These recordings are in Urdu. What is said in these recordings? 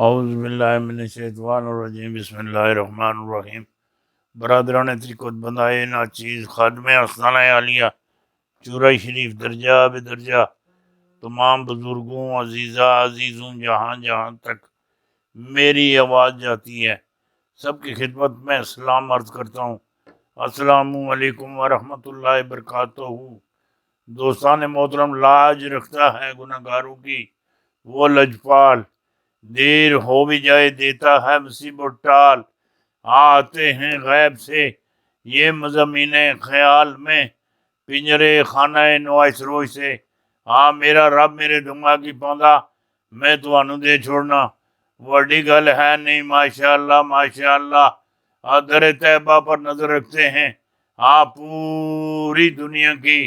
اعوذ باللہ من الشیطان الرجیم بسم اللہ الرحمن الرحیم۔ برادران طریقت بندائے ناچیز خادم آستانہ عالیہ چورہ شریف درجہ بدرجہ تمام بزرگوں عزیزوں جہاں جہاں تک میری آواز جاتی ہے، سب کی خدمت میں سلام عرض کرتا ہوں۔ السلام علیکم ورحمۃ اللہ وبرکاتہ۔ دوستان محترم، لاج رکھتا ہے گناہ گاروں کی وہ لجپال، دیر ہو بھی جائے دیتا ہے مصیبت ٹال۔ آتے ہیں غیب سے یہ مضامین خیال میں، پنجرے خانہ نوائس روش سے۔ میرا رب میرے دماغی پوندا میں تانوں دے چھوڑنا، وڈی گل ہے نہیں ماشاءاللہ ماشاءاللہ۔ در طیبہ پر نظر رکھتے ہیں پوری دنیا کی،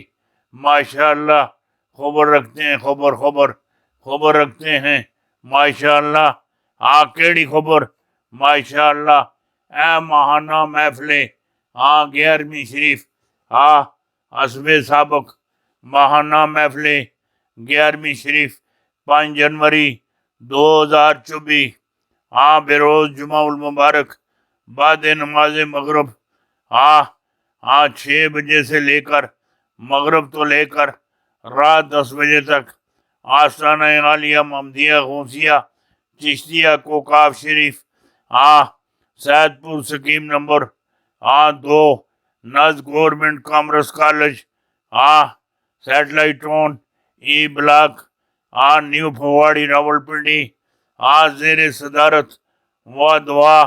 ماشاءاللہ خبر رکھتے ہیں، خبر رکھتے ہیں ماشاءاللہ۔ کیڑی خبر ماشاءاللہ، اے ماہانہ محفل 11ویں شریف، حسب سابق ماہانہ محفل 11ویں شریف 5 جنوری 2024، بروز جمعہ المبارک بعد نماز مغرب 6 بجے سے لے کر مغرب تو لے کر رات 10 بجے تک آستانہ عالیہ محمدیہ غوثیہ چشتیہ کوکاب Sharif, Saidpur scheme number 2 نز government commerce college, satellite town E block, new پھواڑی راولپنڈی، زیر صدارت و دعا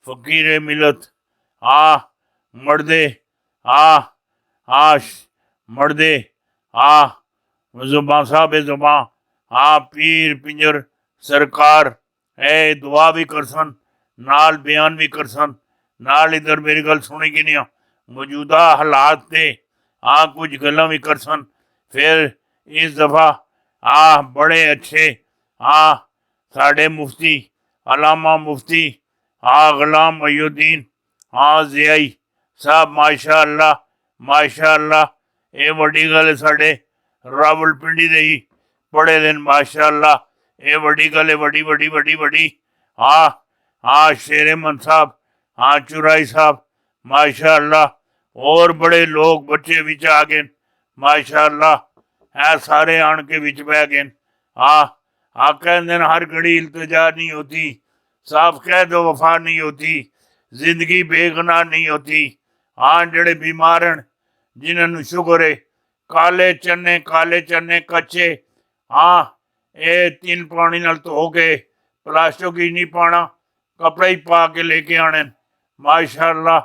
فقیر ملت مردے زباں صاحب زباں پیر پنجر سرکار، دعا بھی کرسن نال بیان بھی کرسن نال۔ ادھر میری گل سنی کی نہیں، موجودہ حالات تے کچھ گلاں بھی کرسن۔ پھر اس دفعہ بڑے اچھے ساڑھے مفتی علامہ مفتی غلام محی الدین ضیائی صاحب، ماشاءاللہ ماشاءاللہ۔ یہ وڈی گل ہے، ساڑھے راولپنڈی دے ہی پڑھے دن ماشاءاللہ۔ یہ وڈی گل ہے، وڈی شیر من صاحب چورائی صاحب ماشاءاللہ۔ اور بڑے لوگ بچے وچ آگئے ماشاءاللہ، سارے آن کے وچ بہ گئے۔ کہندے ہر گھڑی التجا نہیں ہوتی، صاف کہہ دو وفا نہیں ہوتی، زندگی بے گناہ نہیں ہوتی۔ جڑے بیمار ہیں جنہاں نوں شکر ہے، کالے چنے کچے اے 3 پانی نال دھو کے پلاسٹک ہی نہیں پانا، کپڑے ہی پا کے لے کے آنے ماشاءاللہ۔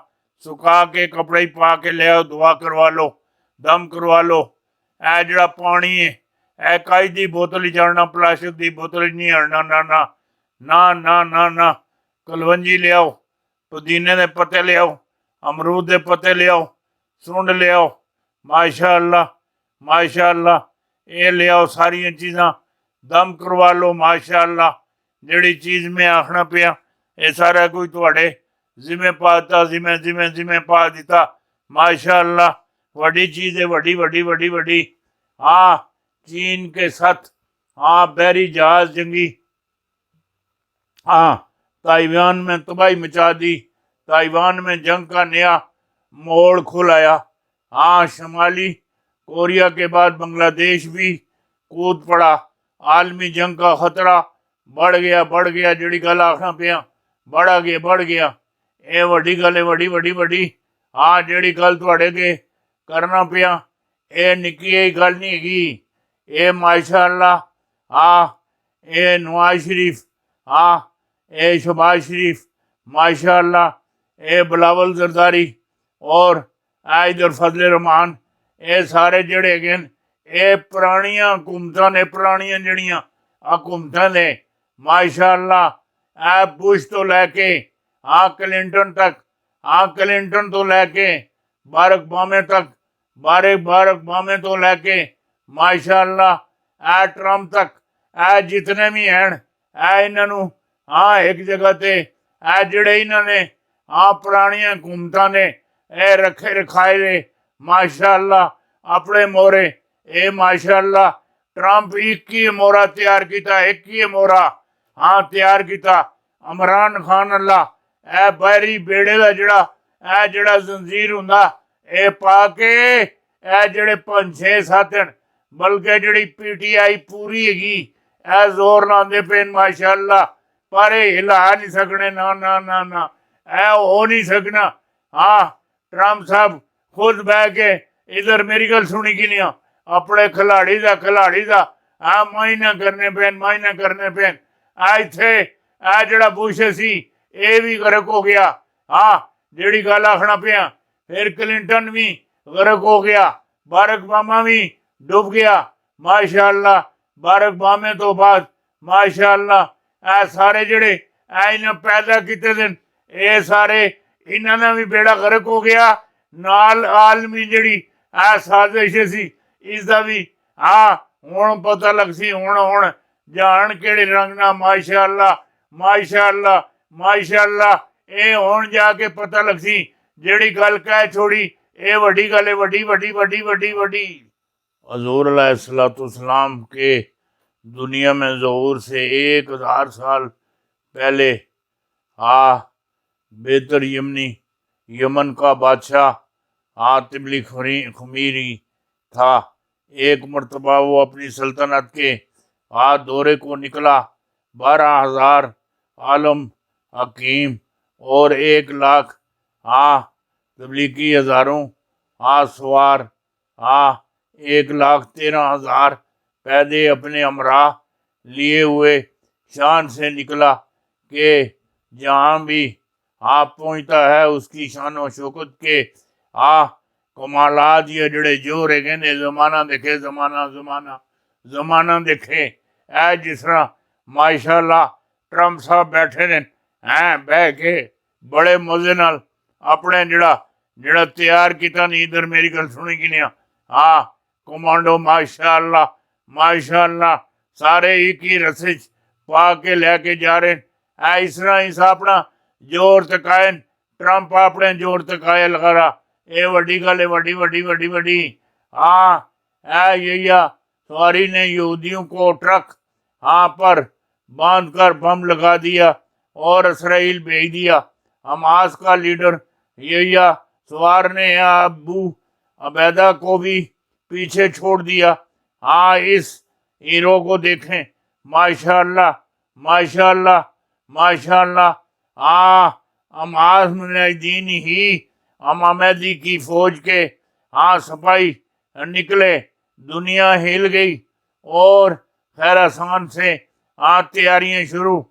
سکا کے کپڑے ہی پا کے لے آؤ، دعا کروا لو، دم کروا لو۔ جڑا پانی ہے کائی دی بوتل ہی چڑھنا، پلاسٹک دی بوتل ہی نہیں ہڑنا، نہ کلونجی لے آؤ، پودینے دے پتے لے آؤ، امرود دے پتے لے آؤ، سنڈ لے آؤ ماشاءاللہ ماشاءاللہ۔ یہ لے آؤ ساری چیزاں، دم کروا لو ماشاءاللہ۔ جڑی چیز میں آکھنا پیا یہ سارا کوئی تواڈے ذمہ پا دیتا، ذمہ پا دیتا ماشاءاللہ۔ وڈی چیز ہے، وڈی چین کے ساتھ بحری جہاز جنگی تائیوان میں تباہی مچا دی، تائیوان میں جنگ کا نیا موڑ کھل آیا۔ شمالی کوریا کے بعد بنگلہ دیش بھی کود پڑا، عالمی جنگ کا خطرہ بڑھ گیا۔ جڑی گل آکھنا پیا بڑھ گیا۔ اے وڈی گل ہے، وڈی جڑی گل تواڈے کے کرنا پیا اے نکی گل نہیں ہیگی۔ اے ماشاءاللہ اے نواز شریف اے شہباز شریف ماشاءاللہ، اے بلاول زرداری اور ادھر فضل الرحمان، اے سارے جڑے گئے اے پرانیاں حکومتاں نے، پرانیاں جڑیاں حکومتاں نے ماشاءاللہ۔ بش تو لے کے کلنٹن تک، کلنٹن تو لے کے بارک اوبامے تو لے کے ماشاءاللہ ٹرمپ تک، جتنے بھی ہیں انہاں نوں ایک جگہ تے جڑے انہاں نے پرانیاں حکومتاں نے رکھے رکھائے دے ماشاءاللہ اپنے مورے۔ اے ماشاءاللہ ٹرمپ 21 مورا تیار کیتا، 21 مورا ہاں تیار کیتا عمران خان اللہ اے بحری بیڑے دا جڑا زنجیر ہوندا اے پا کے اے جڑے 5-6 ہیں بلکہ جڑی پی ٹی آئی پوری ہےگی اے زور لاندے پین ماشاءاللہ پر اے ہلا نہیں سکنے نا اے ہو نہیں سکنا ہاں ٹرمپ صاحب خود بہ کے ادھر میری گل سنی کی نہیں اپنے کھلاڑی دا معائنہ کرنے پین ایتھے اے جڑا بش سی اے بھی غرق ہو گیا ہاں جیڑی گل آخنا پیا پھر کلنٹن بھی غرق ہو گیا بارک اوباما بھی ڈوب گیا ماشاءاللہ بارک اوبامے تو بعد ماشاءاللہ اے سارے جڑے انہیں پیدا کیتے دن اے سارے انہوں نے بھی بیڑا غرق ہو گیا نال عالمی جڑی اے سازش سی اس دا بھی ہاں ہن پتہ لگ سی ہن جان کیڑے رنگ نہ ماشاءاللہ اے ہن جا کے پتہ لگ سی جیڑی گل کہہ چھوڑی اے وڈی گل ہے وڈی حضور علیہ السلام کے دنیا میں ظہور سے 1000 سال پہلے بہتر یمن کا بادشاہ طبلی خمیری تھا ایک مرتبہ وہ اپنی سلطنت کے دورے کو نکلا 12,000 عالم حکیم اور 1 لاکھ تبلیغی ہزاروں سوار 1,13,000 پیدے اپنے ہمراہ لیے ہوئے شان سے نکلا کہ جہاں بھی پہنچتا ہے اس کی شان و شوکت کے کمالات یہ جڑے جو رہ گئے زمانہ دیکھے اے جس طرح ماشاءاللہ ٹرمپ صاحب بیٹھے نے بہ کے بڑے مزے نال اپنے جڑا تیار کیتا نہیں ادھر میری گل سنی کی نہیں کمانڈو ماشاءاللہ سارے ایک ہی رسے پا کے لے کے جا رہے اس طرح اس اپنا جوڑ تکائن ٹرمپ اپنے جوڑ تکائے لگا رہا اے وڈی گل ہے وڈی یہی سواری نے یہودیوں کو ٹرک پر باندھ کر بم لگا دیا اور اسرائیل بھیج دیا حماس کا لیڈر یہی سوار نے ابو عبیدہ کو بھی پیچھے چھوڑ دیا اس ہیرو کو دیکھیں ماشاءاللہ حماس مجاہدین ہی عمامدی کی فوج کے سپاہی نکلے دنیا ہل گئی اور خیر آسان سے تیاریاں شروع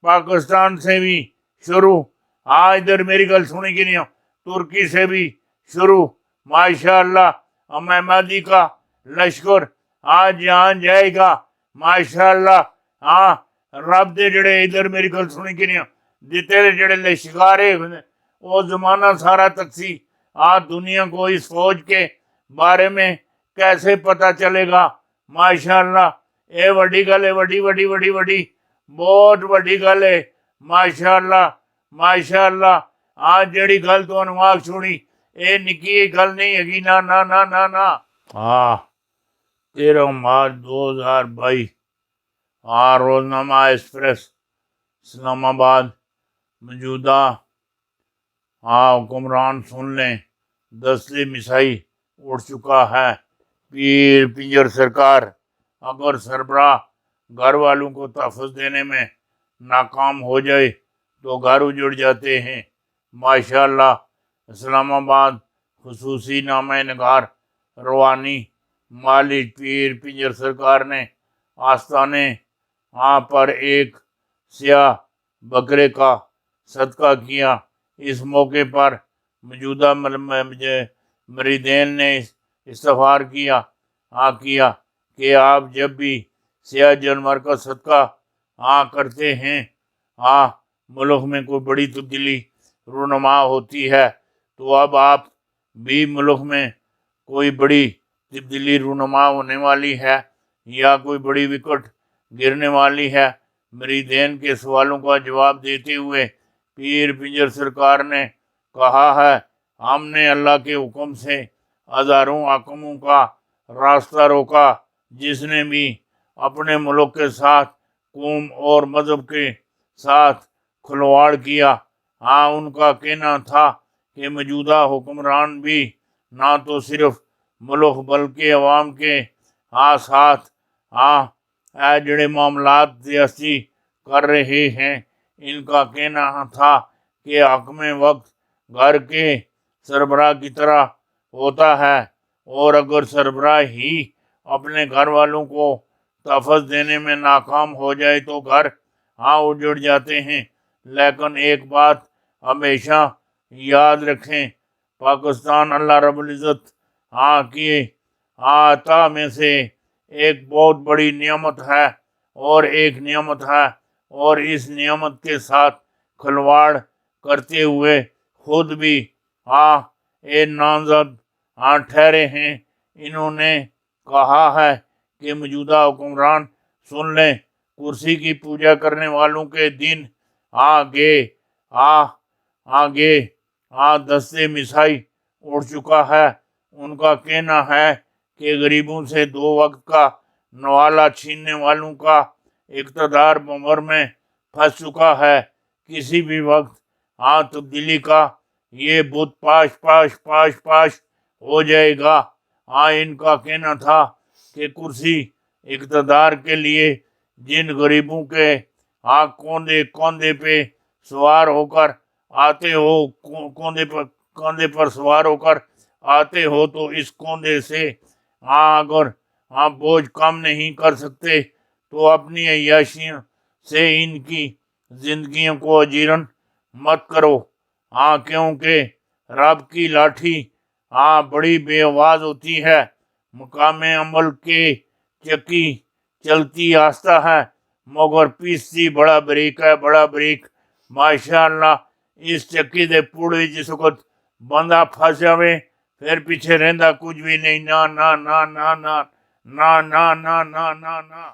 پاکستان سے بھی شروع ادھر میری گل سنی کی نہیں ترکی سے بھی شروع ماشاءاللہ عمامدی کا لشکر جہاں جائے گا ماشاءاللہ رب دے جڑے ادھر میری گل سنی کی نہیں دیتے جڑے لشکارے وہ زمانہ سارا تکسی دنیا کو اس فوج کے بارے میں کیسے پتہ چلے گا ماشاءاللہ اے وڈی گل ہے وڈی بہت وڈی گل ہے ماشاءاللہ جیڑی گل تو انواق چھوڑی اے نکی گل نہیں ہے نا 13 مارچ 2022 روزنامہ ایکسپریس اسلام آباد موجودہ حکمران سن لیں دستے مسائی اڑ چکا ہے پیر پنجر سرکار اگر سربراہ گھر والوں کو تحفظ دینے میں ناکام ہو جائے تو گھر اجڑ جاتے ہیں ماشاءاللہ اسلام آباد خصوصی نامہ نگار روحانی مالک پیر پنجر سرکار نے آستانے پر ایک سیاہ بکرے کا صدقہ کیا اس موقع پر موجودہ مریدین نے استغفار کیا کہ آپ جب بھی سیاہ جانور کا صدقہ کرتے ہیں ملک میں کوئی بڑی تبدیلی رونما ہوتی ہے تو اب آپ بھی ملک میں کوئی بڑی تبدیلی رونما ہونے والی ہے یا کوئی بڑی وکٹ گرنے والی ہے مریدین کے سوالوں کا جواب دیتے ہوئے پیر پنجر سرکار نے کہا ہے ہم نے اللہ کے حکم سے ہزاروں حاکموں کا راستہ روکا جس نے بھی اپنے ملک کے ساتھ قوم اور مذہب کے ساتھ کھلواڑ کیا۔ ہاں ان کا کہنا تھا کہ موجودہ حکمران بھی نہ تو صرف ملک بلکہ عوام کے ساتھ جڑے معاملات سیاسی کر رہے ہیں۔ ان کا کہنا تھا کہ حکم وقت گھر کے سربراہ کی طرح ہوتا ہے، اور اگر سربراہ ہی اپنے گھر والوں کو تحفظ دینے میں ناکام ہو جائے تو گھر اجڑ جاتے ہیں۔ لیکن ایک بات ہمیشہ یاد رکھیں، پاکستان اللہ رب العزت کی عطا میں سے ایک بہت بڑی نعمت ہے، اور اس نعمت کے ساتھ کھلواڑ کرتے ہوئے خود بھی نامزد ٹھہرے ہیں۔ انہوں نے کہا ہے کہ موجودہ حکمران سن لیں، کرسی کی پوجا کرنے والوں کے دن آگے دستے مسائی اٹھ چکا ہے۔ ان کا کہنا ہے کہ غریبوں سے 2 وقت کا نوالہ چھیننے والوں کا اقتدار بمر میں پھنس چکا ہے۔ کسی بھی وقت تبدیلی کا یہ بت پاش ہو جائے گا۔ ان کا کہنا تھا کہ کرسی اقتدار کے لیے جن غریبوں کے کندھے پہ سوار ہو کر آتے ہو تو اس کندھے سے اگر بوجھ کم نہیں کر سکتے تو اپنی عیاشیوں سے ان کی زندگیوں کو اجیرن مت کرو، کیونکہ رب کی لاٹھی بڑی بے آواز ہوتی ہے، مقام عمل کے چکی چلتی آہستہ ہے مگر پیستی بڑا بریک۔ ماشاءاللہ اس چکی دے پوڑے جس وقت بندہ پھنس جاوے پھر پیچھے رہندا کچھ بھی نہیں۔ نا نا نا نا نا نا نا نا نا نا نا